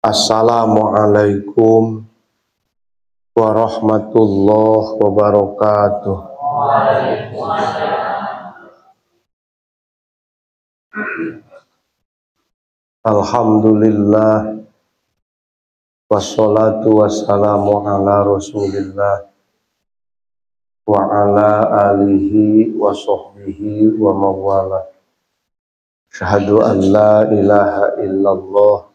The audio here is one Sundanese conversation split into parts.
Assalamualaikum warahmatullahi wabarakatuh. Alhamdulillah wassalatu wassalamu ala Rasulillah wa ala alihi wa sahbihi wa mawala. Syahadu an la ilaha illallah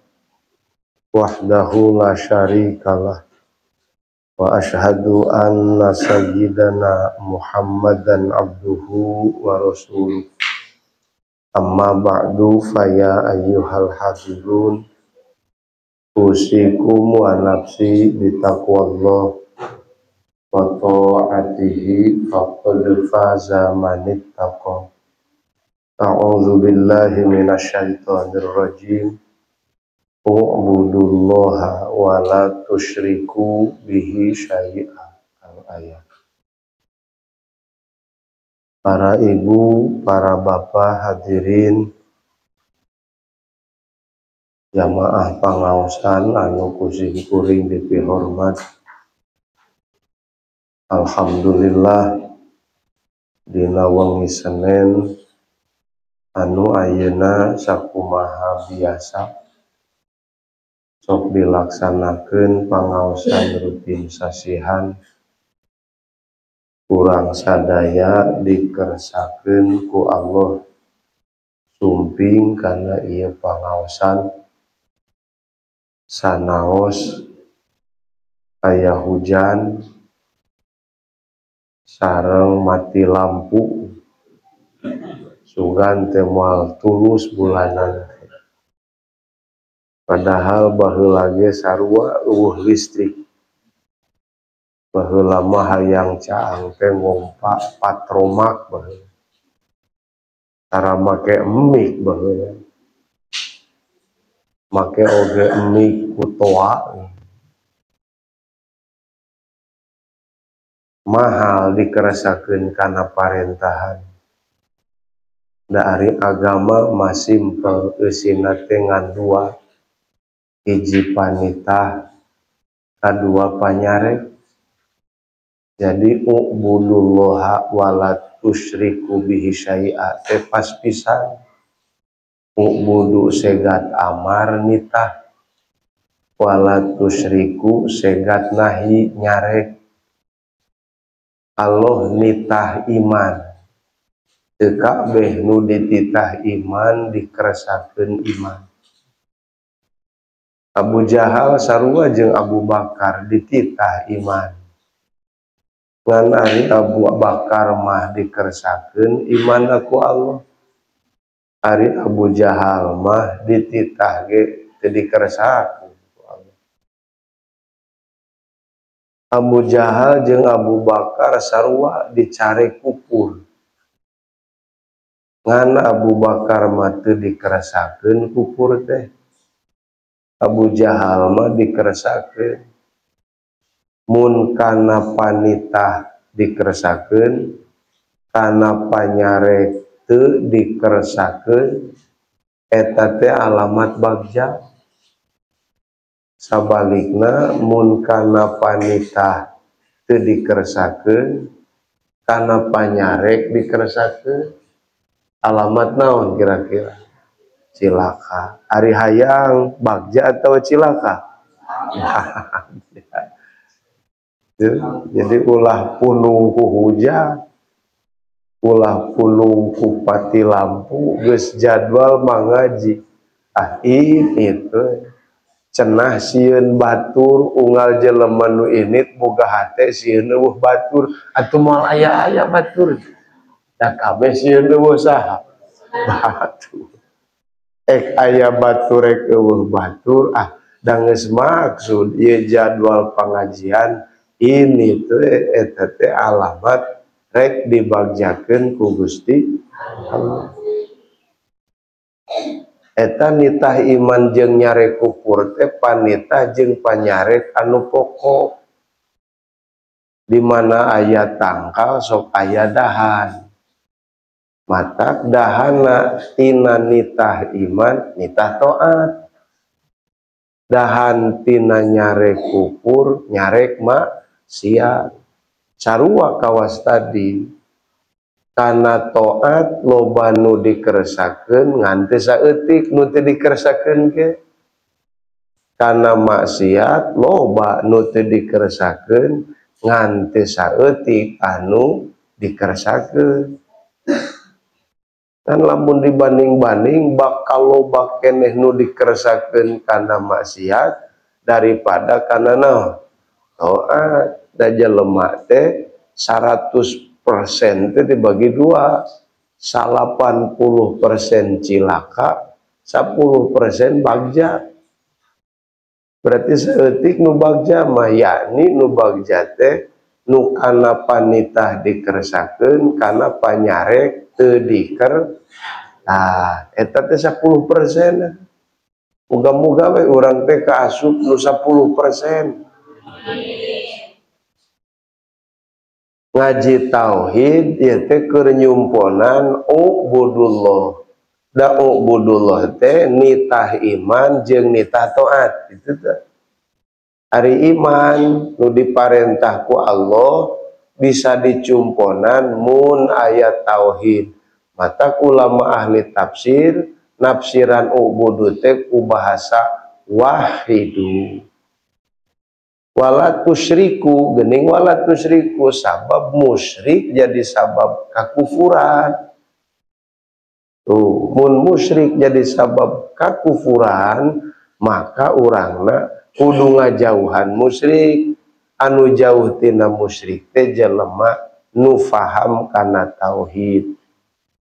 wahdahu la syarikalah wa asyhadu anna sayyidana Muhammadan abduhu wa rasuluh. Amma ba'du faya ayyuhal hadirun usikum wa nafsi bitaqwallah wa ta'atihi faqad faza man ittaqa. A'udzu billahi minasyaitonir rajim. U'budullaha wa la tusyriku bihi syai'a. Al-ayat. Para ibu, para bapak hadirin jamaah pangaosan anu kuring kuring dipihormat. Alhamdulillah dina wengi Senin anu ayeuna sakumaha biasa sok dilaksanakeun pangaosan rutin sasihan kurang sadaya dikeresakeun ku Allah sumping karena ieu pangaosan sanaos aya hujan sareng mati lampu sugan teu moal tulus bulanan. Padahal baheula ge sarua eueuh listrik. Baheula mah hayang caang teh ngompa patromak baheula. Tara make emik baheula. Make oge emik kutoa. Mahal dikeresakeun kana parentahan. Da ari agama mah simpel eusina teh ngandua. Hiji panitah, kadua panyarek. Jadi u'budullaha wa la tusyriku bihi syai'a teh pas pisan. U'budu segat amar nitah, wa la tusyriku segat nahi nyarek. Allah nitah iman. Teu kabeh nu dititah iman dikeresakeun iman. Abu Jahal sarua jeung Abu Bakar dititah iman. Ngan ari Abu Bakar mah dikeresakeun iman ku Allah. Ari Abu Jahal mah dititah ge teu dikeresakeun ku Allah. Abu Jahal jeung Abu Bakar sarua dicare kupur. Ngan Abu Bakar mah teu dikeresakeun kupur teh. Abu Jahal mah dikeresakeun. Mun kana panitah dikeresakeun, kana panyarek teu dikeresakeun, eta teh alamat bagja. Sabalikna mun kana panitah teu dikeresakeun, kana panyarek dikeresakeun, alamat naon kira-kira? Cilaka. Ari hayang bagja atau cilaka? Jadi ulah punung ku hujan, ulah punung ku pati lampu, geus jadwal mangaji. Itu cenah sieun batur unggal jelema nu init boga hate sieun eueuh batur atuh moal aya batur. Da kabeh sieun eueuh saha? Batur. Aya batur rek eueuh batur da geus maksud ieu jadwal pengajian ini teh eta teh alamat rek dibagjakeun ku Gusti Allah. Eta nitah iman jeung nyarek kupur teh panitah jeung panyarek anu pokok. Di mana aya tangkal sok aya dahan. Matak dahana tina nitah iman, nitah toat. dahan tina nyarek kufur nyarek maksiat sarua kawas tadi karena taat loba nu dikeresakeun ngan teu saeutik nu teu dikeresakeun ke karena maksiat loba nu teu dikeresakeun ngan teu saeutik anu dikeresakeun. Dan lamun dibanding-banding bakal loba keneh nu dikeresakeun kana maksiat daripada kana naon taat. Da jelema teh 100% teh dibagi dua, 80% cilaka, 10% bagja. Berarti saeutik nu bagja mah yakni nu bagja teh nu kana panitah dikeresakeun kana panyarek teu diker. Nah, eta teh 10%. Muga-muga we urang teh kaasup nu 10%. Ngaji tauhid ieu teh keur nyumponan ubudullah. Da ubudullah teh nitah iman jeung nitah taat gitu teh. Ari iman nu diparentah ku Allah bisa dicumponan mun aya tauhid. Mata ulama ahli tafsir nafsiran ubudu teh ku bahasa wahidu. Wala tusyriku geuning wala tusyriku sabab musyrik jadi sabab kakufuran. Tuh, mun musyrik jadi sabab kakufuran maka urangna kudu ngajauhan musyrik. Anu jauh tina musyrik teh jelema nu faham kana tauhid.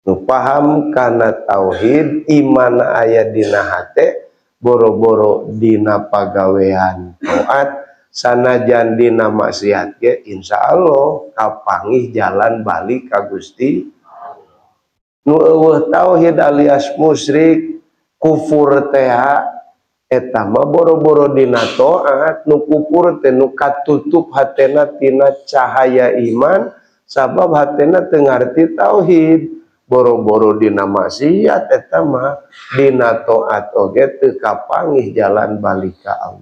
Nu paham kana tauhid iman aya dina hate boro-boro dina pagawean taat sanajan dina maksiat ge insyaallah kapanggih jalan balik ka Gusti. Nu eueuh tauhid alias musyrik kufur teh eta mah boro-boro dina taat, nu kufur teh nu katutup hatena tina cahaya iman sabab hatena teu ngarti tauhid. Boro-boro dina maksiat eta mah dina taat oge teu kapanggih jalan balik ka Allah.